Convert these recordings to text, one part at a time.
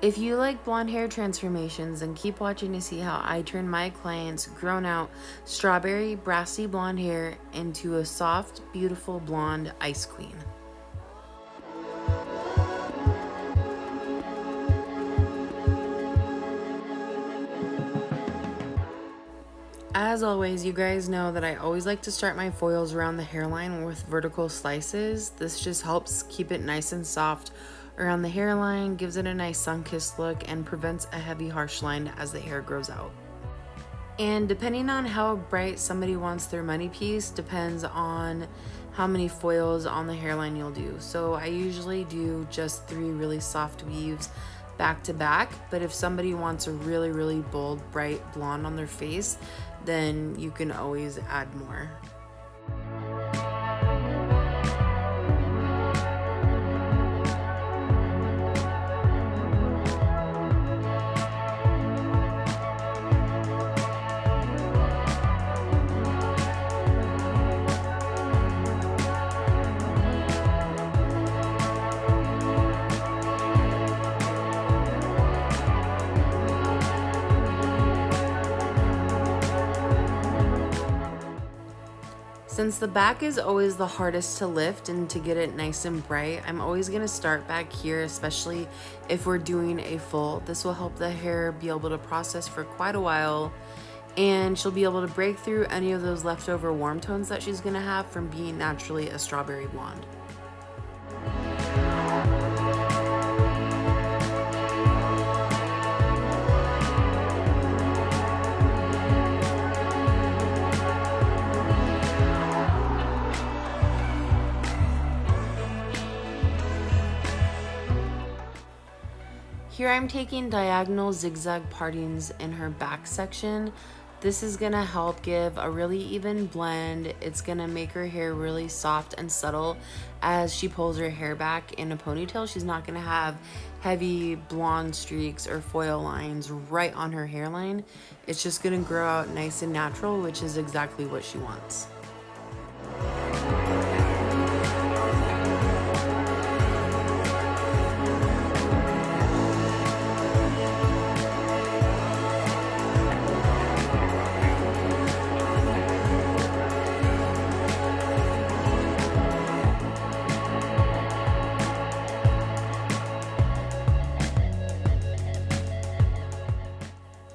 If you like blonde hair transformations, then keep watching to see how I turn my clients' grown out strawberry brassy blonde hair into a soft, beautiful blonde ice queen. As always, you guys know that I always like to start my foils around the hairline with vertical slices. This just helps keep it nice and soft around the hairline, gives it a nice sun-kissed look, and prevents a heavy harsh line as the hair grows out. And depending on how bright somebody wants their money piece depends on how many foils on the hairline you'll do. So I usually do just 3 really soft weaves back to back, but if somebody wants a really bold, bright blonde on their face, then you can always add more. Since the back is always the hardest to lift and to get it nice and bright, I'm always going to start back here, especially if we're doing a full. This will help the hair be able to process for quite a while, and she'll be able to break through any of those leftover warm tones that she's going to have from being naturally a strawberry blonde. Here I'm taking diagonal zigzag partings in her back section. This is gonna help give a really even blend. It's gonna make her hair really soft and subtle as she pulls her hair back in a ponytail. She's not gonna have heavy blonde streaks or foil lines right on her hairline. It's just gonna grow out nice and natural, which is exactly what she wants.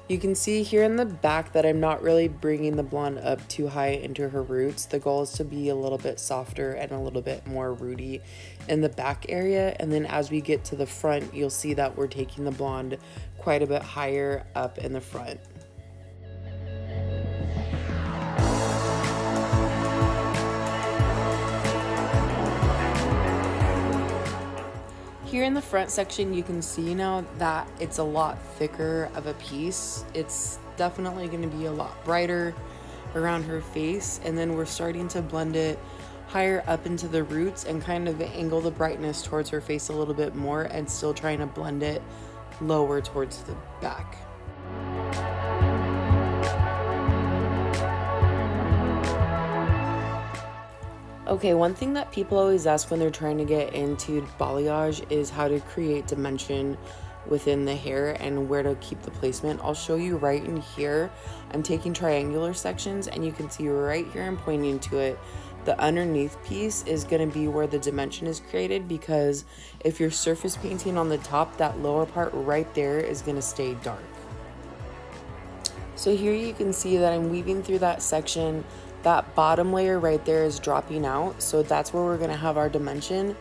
You can see here in the back that I'm not really bringing the blonde up too high into her roots. The goal is to be a little bit softer and a little bit more rooty in the back area. And then as we get to the front, you'll see that we're taking the blonde quite a bit higher up in the front. Here in the front section, you can see now that it's a lot thicker of a piece. It's definitely going to be a lot brighter around her face, and then we're starting to blend it higher up into the roots and kind of angle the brightness towards her face a little bit more, and still trying to blend it lower towards the back. Okay, one thing that people always ask when they're trying to get into balayage is how to create dimension within the hair and where to keep the placement. I'll show you right in here. I'm taking triangular sections, and you can see right here I'm pointing to it. The underneath piece is going to be where the dimension is created, because if you're surface painting on the top, that lower part right there is going to stay dark. So here you can see that I'm weaving through that section. That bottom layer right there is dropping out, so that's where we're going to have our dimension.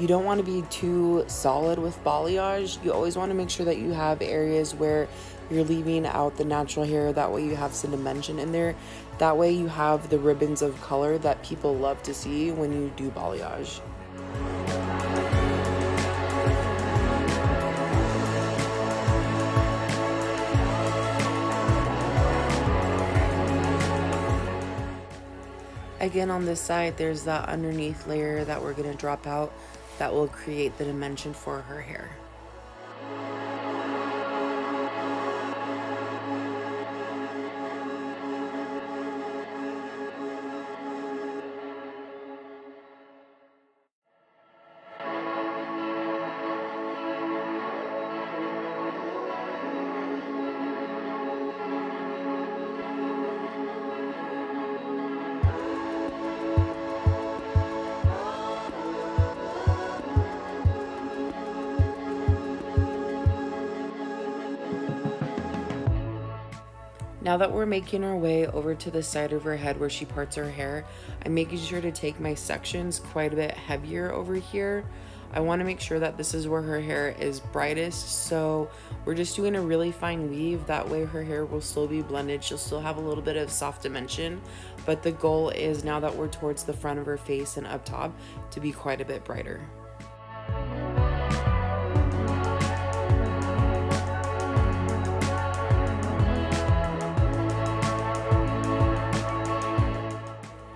You don't want to be too solid with balayage. You always want to make sure that you have areas where you're leaving out the natural hair. That way you have some dimension in there. That way you have the ribbons of color that people love to see when you do balayage. Again, on this side, there's that underneath layer that we're going to drop out that will create the dimension for her hair. Now that we're making our way over to the side of her head where she parts her hair, I'm making sure to take my sections quite a bit heavier over here. I want to make sure that this is where her hair is brightest, so we're just doing a really fine weave. That way her hair will still be blended. She'll still have a little bit of soft dimension, but the goal is, now that we're towards the front of her face and up top, to be quite a bit brighter.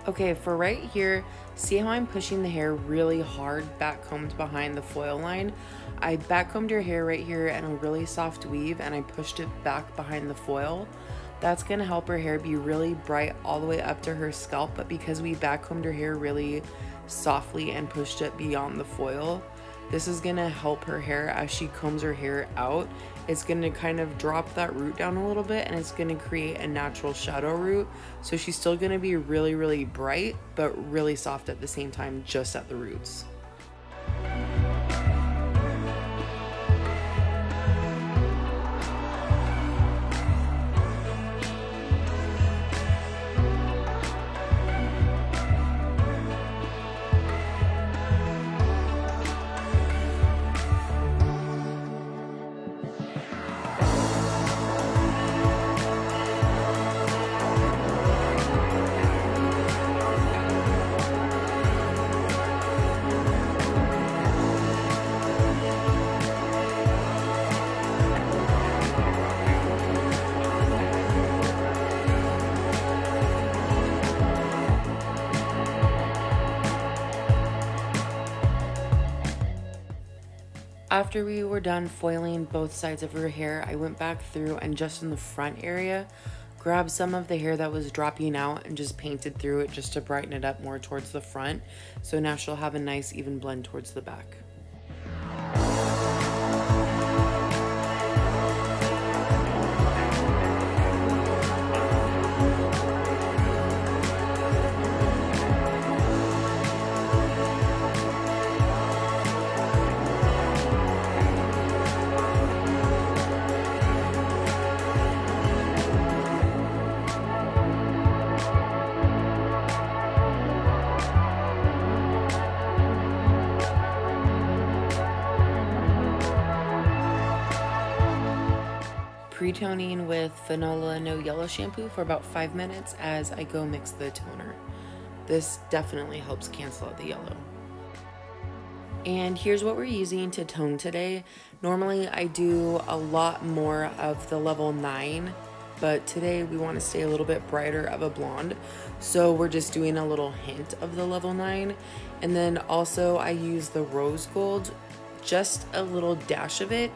Okay, for right here, see how I'm pushing the hair really hard back combed behind the foil line? I back combed her hair right here in a really soft weave, and I pushed it back behind the foil. That's gonna help her hair be really bright all the way up to her scalp, but because we back combed her hair really softly and pushed it beyond the foil, this is gonna help her hair as she combs her hair out. It's gonna kind of drop that root down a little bit, and it's gonna create a natural shadow root. So she's still gonna be really, really bright, but really soft at the same time, just at the roots. After we were done foiling both sides of her hair, I went back through and just in the front area, grabbed some of the hair that was dropping out and just painted through it just to brighten it up more towards the front. So now she'll have a nice even blend towards the back. Pre-toning with Fanola No Yellow shampoo for about 5 minutes as I go mix the toner. This definitely helps cancel out the yellow. And here's what we're using to tone today. Normally I do a lot more of the level 9, but today we want to stay a little bit brighter of a blonde. So we're just doing a little hint of the level 9. And then also I use the rose gold, just a little dash of it,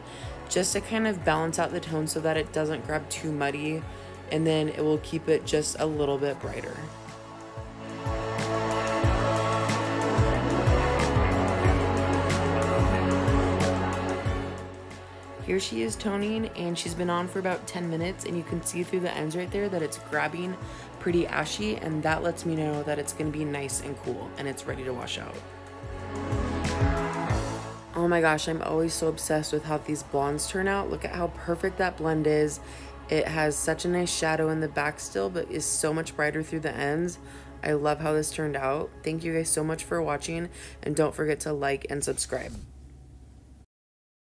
just to kind of balance out the tone so that it doesn't grab too muddy, and then it will keep it just a little bit brighter. Here she is toning, and she's been on for about 10 minutes, and you can see through the ends right there that it's grabbing pretty ashy, and that lets me know that it's going to be nice and cool and it's ready to wash out. Oh my gosh, I'm always so obsessed with how these blondes turn out. Look at how perfect that blend is. It has such a nice shadow in the back still, but is so much brighter through the ends. I love how this turned out. Thank you guys so much for watching, and don't forget to like and subscribe.